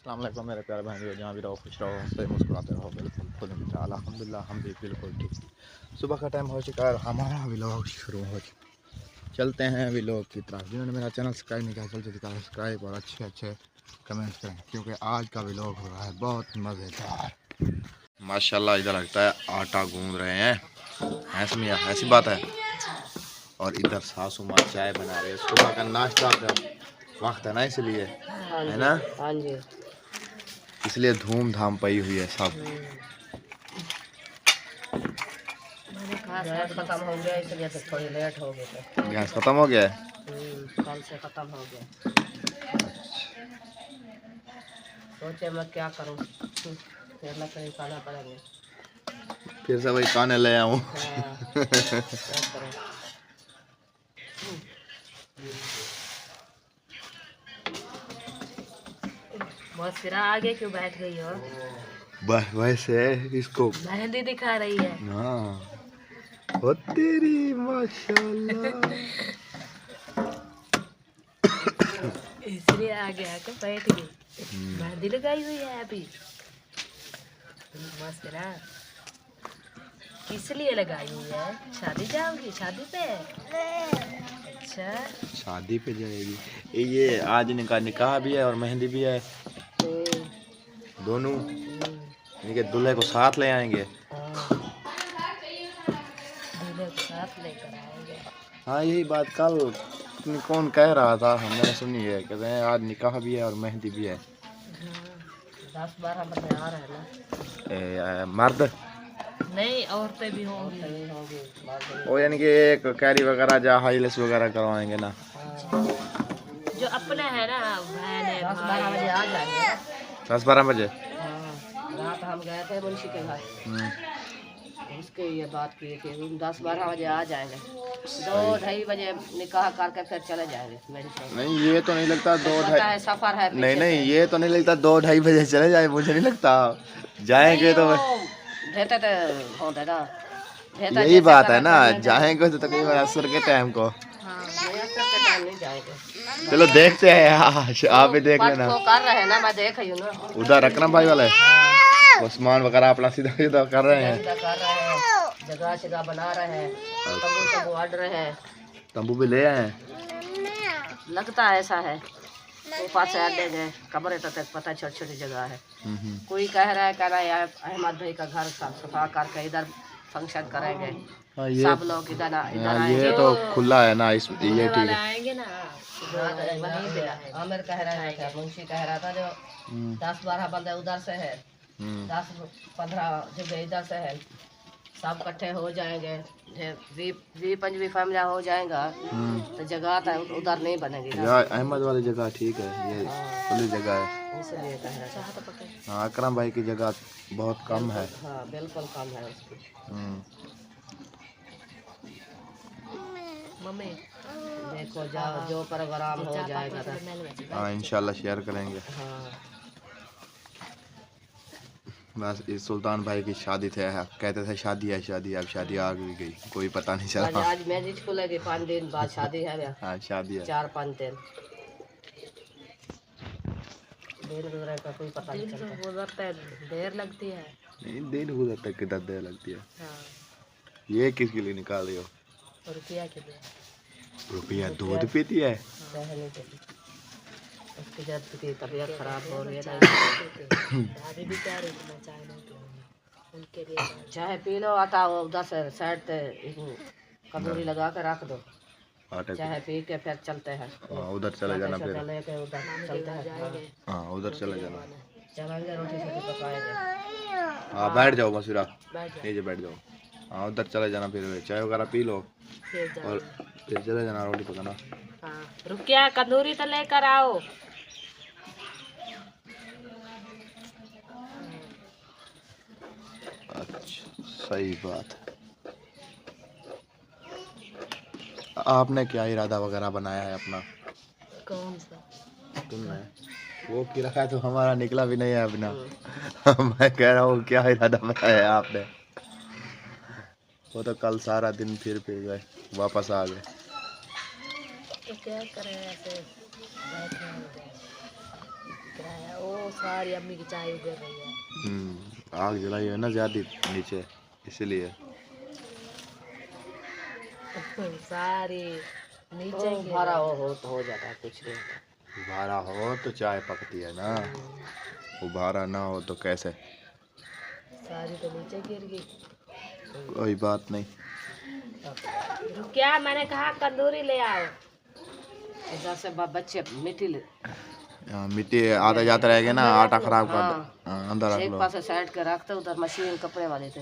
अस्सलाम वालेकुम मेरे प्यारे भाइयों, जहाँ भी रहो खुश रहो, हंसते मुस्कुराते रहो। बिल्कुल खुद अल्हम्दुलिल्लाह हम भी बिल्कुल ठीक। सुबह का टाइम हो चुका है और हमारा व्लॉग शुरू हो चुका। चलते हैं व्लॉग की तरफ। जिन्होंने मेरा चैनल सब्सक्राइब नहीं किया जल्दी से सब्सक्राइब और अच्छे अच्छे कमेंट्स करें, क्योंकि आज का व्लॉग हो रहा है बहुत मज़ेदार। माशाल्लाह इधर लगता है आटा गूंद रहे हैं, ऐसी बात है। और इधर सासू माँ चाय बना रहे हैं। सुबह का नाश्ता का वक्त है ना, इसलिए है ना। हाँ जी, इसलिए धूमधाम पई हुई है सब। गैस खत्म हो गया इसलिए तो थोड़ी लेट हो गई थी। गैस खत्म हो गया है। कल से खत्म हो गया। सोचे मैं क्या करूं, फिर लकड़ी खाना पड़ेगा। फिर से वही खाने ले आऊं। क्या करूं? बहुत सिरा आगे क्यों बैठ गई हो? बस वैसे इसको मेहंदी दिखा रही है। हाँ ओ तेरी माशाल्लाह। इसलिए आगे आकर बैठ गई। मेहंदी लगाई हुई है अभी। मस्त ना। किस लिए लगाई हुई है? शादी जाओगी? शादी पे? अच्छा, शादी पे जाएगी। ये आज इनका निकाह भी है और मेहंदी भी है, दोनों। इनके दूल्हे को साथ ले आएंगे। दूल्हे को साथ लेकर आएंगे। हाँ यही बात कल कौन कह रहा था, हमने सुनी है। कहते हैं आज निकाह भी है और मेहंदी भी है। 10-12 बजे आ रहे हैं ना। मर्द नहीं, औरतें भी होंगी। वो यानी कि एक कैरी वगैरह जा हाईलेस वगैरह करवाएंगे ना। जो अपने है ना, बहन है, 10-12 बजे आ जाएंगे। 10-12 बजे। रात हम गए थे मुंशी के घर, उसके ये बात की कि 10-12 बजे आ जाएंगे। 2-2:30 बजे निकाह करके फिर चले जाएंगे। नहीं ये तो नहीं लगता 2-2:30 सफर है। नहीं ये तो नहीं लगता 2-2:30 बजे चले जाए। मुझे नहीं लगता जाएंगे तो भेटे तो होते ना। यही बात है ना, जाएंगे तो तकरीबन असर के टाइम को। नहीं जाएंगे। चलो देखते हैं, आप भी देख लेना। कर रहे हैं ना, मैं देख रही हूँ ना। उधर अकरम भाई वाले सामान वगैरह अपना सीधा सीधा कर रहे हैं। जगह बना रहे हैं, तंबू अड़ रहे हैं। तंबू भी ले आए। लगता है ऐसा है। ऊपर से अड्डे गए, कमरे तक पता छोटी छोटी जगह है। कोई कह रहा है, कह रहा है अहमद भाई का घर साफ सफा करके इधर फंक्शन करेंगे। सब लोग इधर ये तो खुला है ना, इस ये ठीक है। आएंगे ना। आमिर कह रहा है, मुंशी कह रहा था जो 10-12 बंदे उधर से है, 10-15 जगह इधर से है, सब इकट्ठे हो जाएंगे। 20-25 फैमिली हो जाएगा तो जगह तो उधर नहीं बनेगी ना। यार अहमद वाली जगह ठीक है, ये खुली जगह है। इसलिए कह रहा था। हाँ अकरम भाई की जगह बहुत कम है। हाँ बिल्कुल कम है उसकी। मम्मी देखो, जाओ जो प्रोग्राम हो जाएगा तो हाँ इंशाल्लाह शेयर करेंगे। हाँ। बस इस सुल्तान भाई की शादी थे, कहते थे शादी है शादी, अब शादी आ भी गई, कोई पता नहीं चला। आज मैरिज खुलेगी, 5 दिन बाद शादी है। हाँ शादी है। 4-5 दिन गुजरे का कोई पता नहीं चलता। गुजरते देर लगती है। नहीं दिन गुजरते किधर देर लगती है। हाँ। ये किसके लिए निकाल रही हो? रुपया के लिए। रुपया दूध पीती है। उसकी जब की तबीयत खराब हो रही है ना, भाभी भी कह रही थी मैं चाय नहीं पीऊंगी, उनके लिए चाय पी लो। आटा उधर से साइड पे कटोरी लगा के रख दो, चाय पी के फिर चलते हैं। उधर चले जाना, फिर लेके उधर चलते हैं। हाँ उधर चले जाना, चलेंगे, रोटी शोटी पकाएंगे। हाँ बैठ जाओ मसूरा, बैठ नीचे बैठ जाओ। हाँ उधर चले जाना, फिर चाय वगैरह पी लो और फिर चले जाना रोटी पकाना। हाँ रुकिया, कंदूरी तो लेकर आओ। अच्छा सही बात। आपने क्या इरादा वगैरह बनाया है अपना? कौन सा? तुमने वो की रखा है तो हमारा निकला भी नहीं है अपना। मैं कह रहा हूँ क्या इरादा बनाया है आपने? वो तो कल सारा दिन फिर गए, वापस आ गए। तो क्या करें, ऐसे बैठे हैं। किराया वो सारी अम्मी की चाय उतर रही है। आग जलाई है ना ज्यादा नीचे, इसलिए सारी नीचे भरा हो जाता है, कुछ नहीं होता। भारा हो तो चाय पकती है ना, वो भारा ना हो तो कैसे। सारी तो नीचे गिर गई। कोई बात नहीं। क्या मैंने कहा तंदूरी ले आओ। इधर से बच्चे मिट्टी ले मिट्टी आता जाता रहेगा ना, आटा खराब कर दे। अंदर रख एक लो। पास साइड के रखते, उधर मशीन कपड़े वाले थे,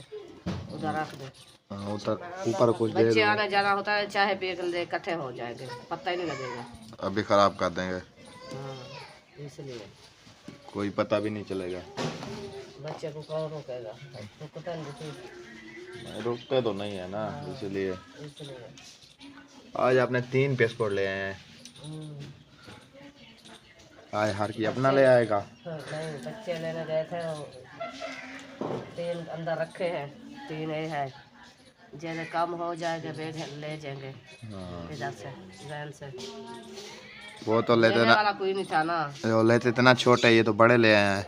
उधर रख दे। उधर ऊपर कुछ दे बच्चे दो। आने जाना होता है, चाहे पी के ले इकट्ठे हो जाएंगे, पता ही नहीं लगेगा। अभी खराब कर देंगे, इसलिए कोई पता भी नहीं चलेगा। बच्चे को कौन रोकेगा, रुकता नहीं, रुकते तो नहीं है ना, इसलिए इसलिए आज आपने 3 पेस्पोर्ट ले आए हैं। आज हर की अपना ले आएगा। नहीं, बच्चे लेने गए थे, 3 अंदर रखे हैं, 3 ये है। जैसे कम हो जाएगा बैग ले जाएंगे इधर से वैन से। वो तो लेते ना, वाला कोई नहीं था ना, वो लेते इतना छोटा, ये तो बड़े ले आए हैं,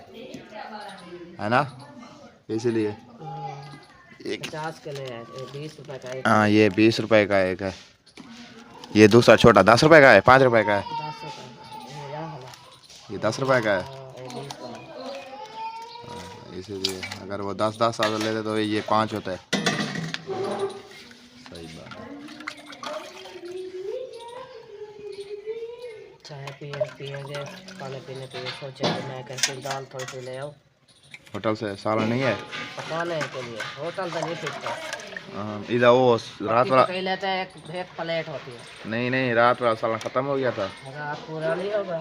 है ना, इसलिए। 50 के ले आए, 20 रुपए का एक। हाँ, ये 20 रुपए का एक है, ये दूसरा छोटा 10 रुपए का है, 5 रुपए का है, 10 रुपए ये 10 रुपए का है। 20 वाला। इसीलिए अगर वो 10-10 साल लेते तो ये 5 होता है। सही बात है। चाय पिएंगे, खाने पीने के लिए सोचे कि मैं कैसे दाल थोड़ी सी ले आऊँ होटल से सालन नहीं है पकाने के लिए। होटल तो नहीं फिरता, इधर वो रात वाला कहीं लेते हैं, एक प्लेट होती है। नहीं, रात वाला सालन खत्म हो गया था। रात पूरा नहीं होगा।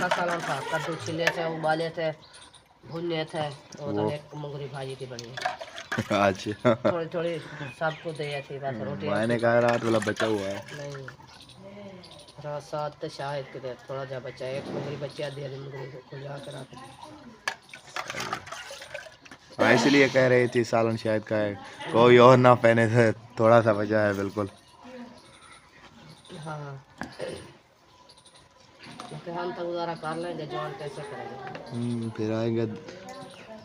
सालन था, कद्दू छिले थे, उबाले थे, भुने थे, तो एक मुंगरी भाजी थी बढ़िया। अच्छा, थोड़ी थोड़ी सबको दिया थी, बस रोटी मैंने कहा रात वाला बचा हुआ है। नहीं, रात 7 तो शायद के थोड़ा जा बचा, एक मुंगरी बची, आधी मुंगरी को खुला कर रख। हाँ, इसलिए कह रही थी सालन शायद का है, कोई और ना पहने थे, थोड़ा सा बचा है बिल्कुल। हाँ, तो हम तो गुजारा कर लेंगे, जॉन कैसे करेंगे। फिर आएंगे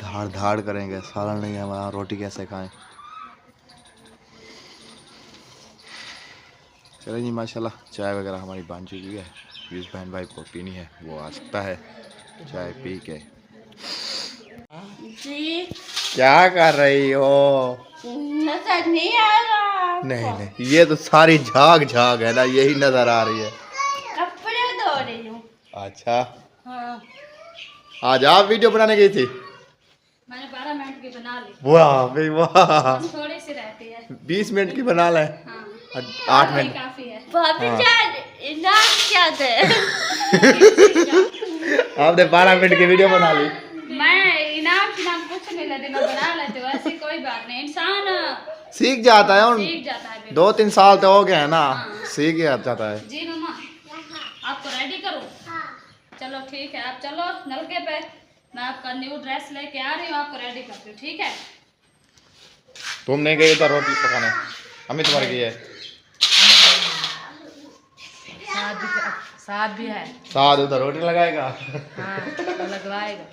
धाड़ करेंगे, सालन नहीं है हमारा, रोटी कैसे खाएं। चलो जी, माशाल्लाह चाय वगैरह हमारी बन चुकी है। जिस बहन भाई को पीनी है वो आ सकता है चाय पी के। जी क्या कर रही हो? नजर नहीं आ रहा। नहीं, ये तो सारी झाग है ना, यही नजर आ रही है। कपड़े धो रही हूँ। अच्छा, हाँ, आज आप वीडियो बनाने गई थी? मैंने 12 मिनट की बना ली। वाह भाई वाह, थोड़ी सी रहती है। 20 मिनट की बना ले। हाँ, 8 मिनट काफी है। भाभी जान, इनाम क्या दे? आपने 12 मिनट की वीडियो बना ली। मैं इनाम कुछ नहीं लेती, मैं बना लेती हूँ, ऐसी कोई बात नहीं। इंसान सीख जाता है, और सीख जाता है। 2-3 साल तो हो गए हैं ना, सीख जाता है। जी मम्मा, आपको रेडी करूँ? चलो ठीक है, आप चलो नलके पे, मैं आपका न्यू ड्रेस लेके आ रही हूँ, आपको रेडी करती हूँ, ठीक है? तुम नहीं गई तो रोटी पकाने, अम्मी तुम्हारी गई है। साथ भी है, साथ उधर रोटी लगाएगा। हाँ, तो लगवाएगा।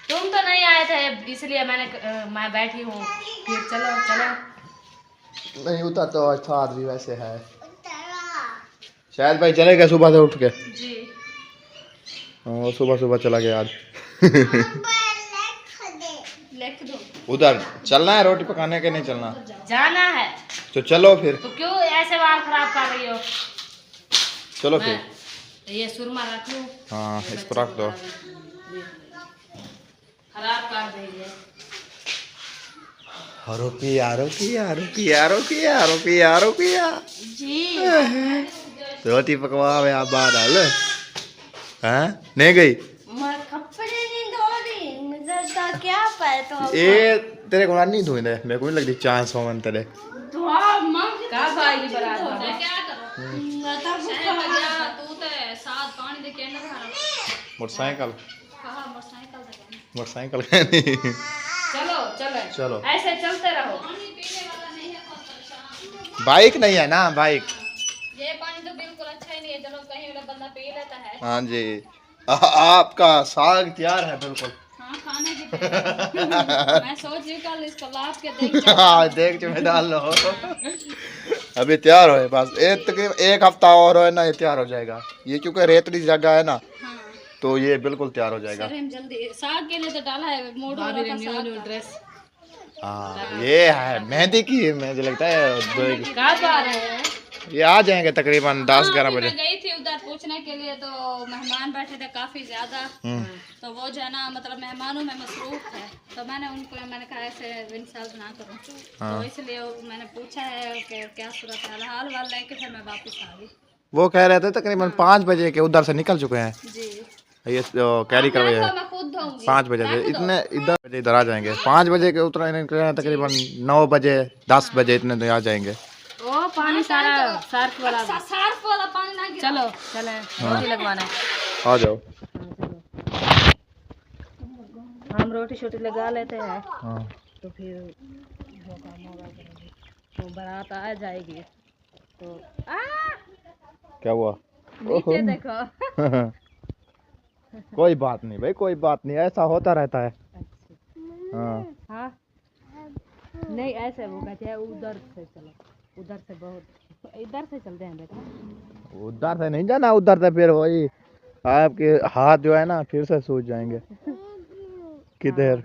तुम तो नहीं आए थे, इसलिए मैं बैठी हूँ। फिर चलो नहीं उधर तो अच्छा आदमी वैसे है, शायद भाई चलेगा सुबह से उठ के। जी, हाँ, सुबह चला गया आज। लिख दो। उधर चलना है रोटी पकाने के, नहीं चलना? जाना है तो चलो फिर। तो क्यों ऐसे बाल खराब कर रही हो? चलो फिर। ये सुरमा रख लूं? हाँ, इसको रख दो। खराब कर देंगे। रुपया जी, रोटी पकवा में आप बाहर डाल। हाँ, नहीं गई? मैं कपड़े नहीं धो रही, मुझे तो क्या पता। ए तेरे को नहीं धोई दे, मेरे को नहीं लगती चांस हो मन तेरे। का भाई बरात क्या करो? मैं तो गया, तू तो साथ पानी दे के ना खा। मोटरसाइकिल हां, मोटरसाइकिल है नहीं। चलो ऐसे चलते रहो। बाइक नहीं है ना, बाइक। ये पानी तो बिल्कुल अच्छा ही नहीं है, चलो कहीं वाला बंदा पी लेता है। हाँ जी, आपका साग तैयार है बिल्कुल। हाँ, खाने की तैयारी। मैं सोच रही हूँ कल इसको लाद के देख हाँ देख में डाल लो। अभी तैयार हो बस तकरीबन 1 हफ्ता और है ना, ये तैयार हो जाएगा। ये क्योंकि रेतली जगह है ना, हाँ। तो ये बिल्कुल तैयार हो जाएगा। सर हम जल्दी साग के लिए तो डाला है मोड़ वाला था साग का। ड्रेस हाँ ये है मेहंदी की, मुझे लगता है कब आ रहे हैं? ये आ जाएंगे तकरीबन 10-11 बजे। मैं गई थी उधर पूछने के लिए, तो मेहमान बैठे थे काफी ज्यादा। तो वो जो है ना, मतलब मेहमानों में मसरूफ है, तो मैंने कहा ऐसे इंसल्ट ना करूं। तो इसलिए मैंने पूछा है कि क्या सूरत हाल वाल लेके फिर मैं वापस आ गई। वो कह रहे थे तकरीबन 5 बजे के उधर से निकल चुके हैं। जी ये कैरी करवाए तो मैं खुद धोऊंगी। 5 बजे से इतने इधर आ जाएंगे। 5 बजे के उतरने तकरीबन 9 बजे 10 बजे इतने तो आ जाएंगे। ओ पानी सारा सर्फ वाला पानी ना गिरा। चलो चले रोटी लगवाना है। आ जाओ। हम रोटी छोटी लगा लेते हैं, हाँ तो फिर जो काम होगा करेंगे। तो बारात आ जाएगी तो क्या हुआ? नीचे देखो। कोई बात नहीं भाई, कोई बात नहीं, ऐसा होता रहता है। हाँ हाँ नहीं ऐसे वो कहते हैं उधर से चलो, उधर से बहुत इधर से चलते हैं बेटा। उधर से नहीं जाना, उधर से फिर वही आपके हाथ जो है ना फिर से सूज जाएंगे। किधर?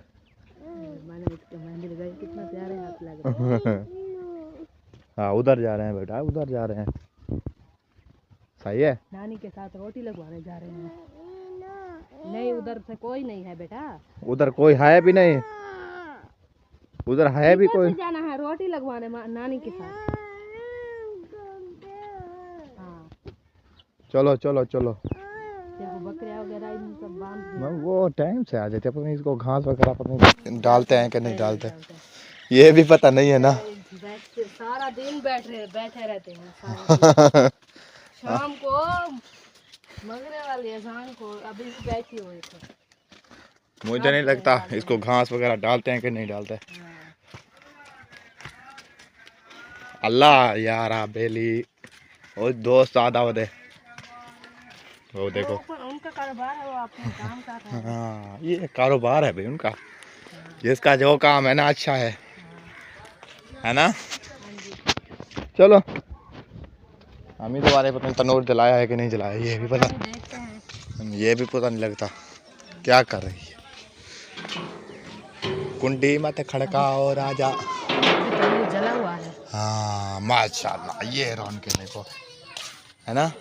मैंने इसको मेहंदी लगाई, कितना प्यारे हाथ लग रहा है। हाँ उधर जा रहे हैं बेटा, उधर जा रहे हैं। सही है। नानी के साथ रोटी लगवाने जा रहे हैं। नहीं उधर से कोई नहीं है बेटा, उधर कोई है भी नहीं, उधर है भी कोई। जाना है रोटी लगवाने नानी के साथ। हाँ चलो चलो चलो। देखो बकरियां वगैरह इन सब बांध वो टाइम से आ जाते हैं, पता नहीं इसको घास वगैरह पता नहीं डालते हैं कि नहीं डालते, ये भी पता नहीं है ना। सारा दिन बैठे रहते हैं सारा दिन। शाम को मगरे वाली है, शाम को अभी बैठी हुई तो मुझे नहीं लगता इसको घास वगैरह डालते हैं कि नहीं डालते। अल्लाह यारा बेली वो दोस्त आधा वदे वो देखो। उनका कारोबार है, वो अपना काम कर रहे हैं। हाँ ये कारोबार है भाई उनका, जिसका जो काम है ना अच्छा है ना। चलो हम ही दोबारा पता नहीं तनूर जलाया है कि नहीं जलाया, ये भी पता नहीं लगता क्या कर रही है। कुंडी मत खड़काओ राजा। जला हुआ है। हाँ माशाल्लाह, ये रौनक देखो है ना।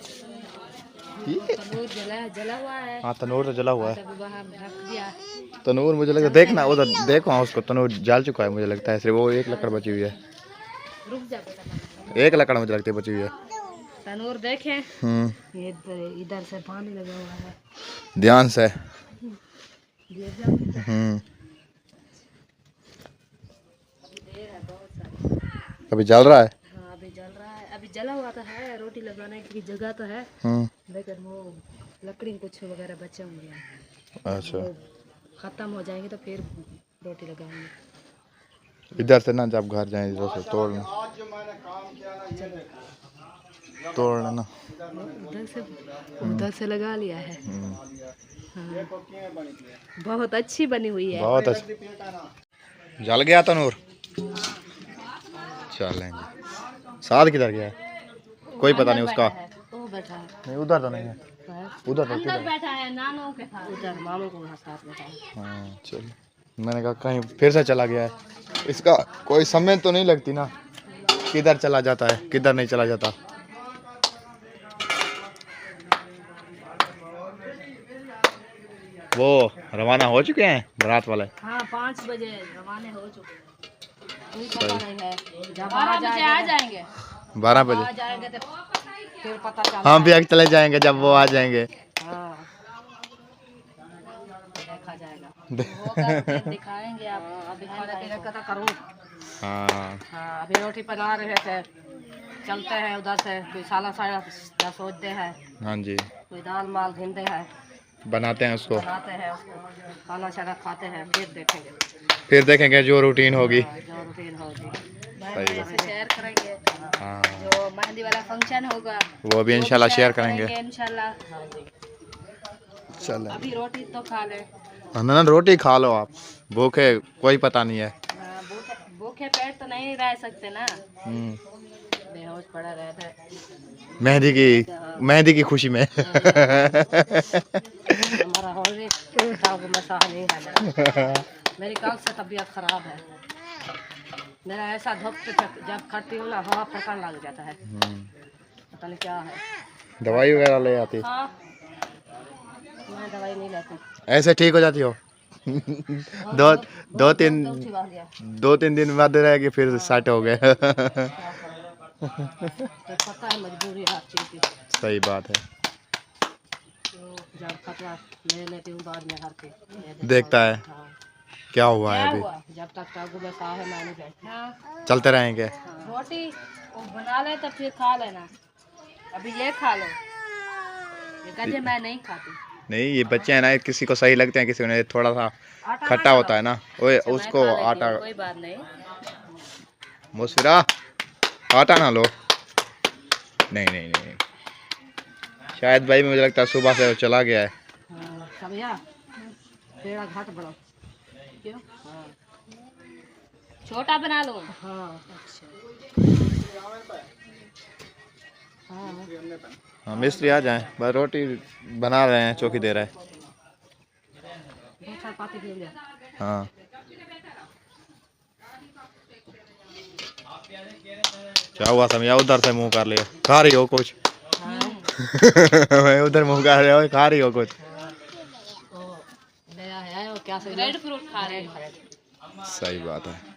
तनूर जला हुआ है। हाँ तनूर तो जला हुआ है। बाहर रख दिया। तनूर मुझे लगता है देखना उधर देखो, हाँ उसको तनूर जल चुका है मुझे लगता है, सिर्फ वो एक लकड़ बची हुई है। रुक जा बेटा, एक लकड़ मुझे लगती है बची हुई है। तनूर देखें। ये इधर से पानी लगा हुआ है, ध्यान से। अभी जल रहा है। हाँ अभी जल रहा है, अभी जला हुआ तो है, रोटी लगाने की जगह तो है, लेकिन वो लकड़ी कुछ वगैरह बचे होंगे। अच्छा खत्म हो जाएंगे तो फिर रोटी लगाएंगे। इधर से ना जब घर जाए इधर से तोड़ लेना। उधर से लगा लिया है। हाँ। बहुत अच्छी बनी हुई है। बहुत अच्छा। जल गया तनूर। चलेंगे। साथ किधर गया है? कोई पता नहीं उसका। वो बैठा है। नहीं उधर तो नहीं है, उधर तो अंदर बैठा है नानों के साथ, उधर मामू के साथ बैठा है। हाँ चल, मैंने कहा कहीं फिर से चला गया है। इसका कोई समय तो नहीं लगती ना, किधर चला जाता है किधर नहीं चला जाता। वो रवाना हो चुके हैं बारात वाले। हाँ 5 बजे रवाने हो चुके हैं। कोई पता नहीं है, जब 12 बजे आ जाएंगे। 12 बजे आ जाएंगे तो फिर पता चला। हम भी चले जाएंगे जब वो आ जाएंगे। हाँ देखा जाएगा, वो दिखाएंगे आप। अभी खाने पीने का तो करूँ। हाँ हाँ अभी रोटी बना रहे थे, चलते हैं उधर से, कोई साला सोचते हैं। हाँ जी कोई दाल माल भिंदे हैं, बनाते हैं उसको, बनाते हैं उसको, खाना शाना खाते हैं, फिर देखेंगे जो रूटीन होगी। जो रूटीन होगी सही है। शेयर करेंगे। हाँ जो मेहंदी वाला फंक्शन होगा वो भी इंशाल्लाह शेयर करेंगे। इंशाल्लाह। चल अभी रोटी तो खा ले। ना रोटी खा लो आप, भूखे कोई पता नहीं है। भूखे पेट तो नहीं रह सकते ना, बेहोश पड़ा रहता है मेहंदी की खुशी में। हमारा होली को मैं सहा नहीं है। मेरी कल से तबीयत खराब है, मेरा ऐसा धूप जब खाती हूँ ना हवा फड़कन लग जाता है, पता नहीं क्या है। दवाई वगैरह ले आती? हाँ, मैं दवाई नहीं लेती, ऐसे ठीक हो जाती हो? दो तीन दिन बाद रहेगी फिर सेट हो गए। तो पता है मजबूरी हर चीज़ की। सही बात है। तो जब खतरा ले लेती हूँ बाद में हर के देखता है हाँ। क्या हुआ है क्या अभी। हुआ? जब तक टागू में साह है मैं नहीं बैठती। हाँ। चलते रहेंगे। रोटी वो बना ले तो फिर खा लेना, अभी ये खा लो, ये गजे मैं नहीं खाती। नहीं ये बच्चे हैं ना, किसी को सही लगते हैं, किसी को नहीं। थोड़ा सा आटा खट्टा ना होता है ना, ओए अच्छा, मैं उसको खा लेती आटा। हूँ, कोई बात नहीं। मुस्फिरा आटा ना लो। नहीं नहीं नहीं, शायद भाई मुझे लगता है सुबह से वो चला गया है। समझा, पेड़ा घाट बढ़ो क्यों? हाँ। छोटा बना लो। हाँ अच्छा। हाँ मिस्त्री आ जाए, बस रोटी बना रहे हैं, चौकी दे रहा है। हाँ क्या हुआ समझा, उधर से मुंह कर लिया, खा रही हो कुछ? मैं उधर मुंह कर रहा हूँ, खा रही हो कुछ? क्या रेड फ्रूट खा रहे हैं। सही बात है।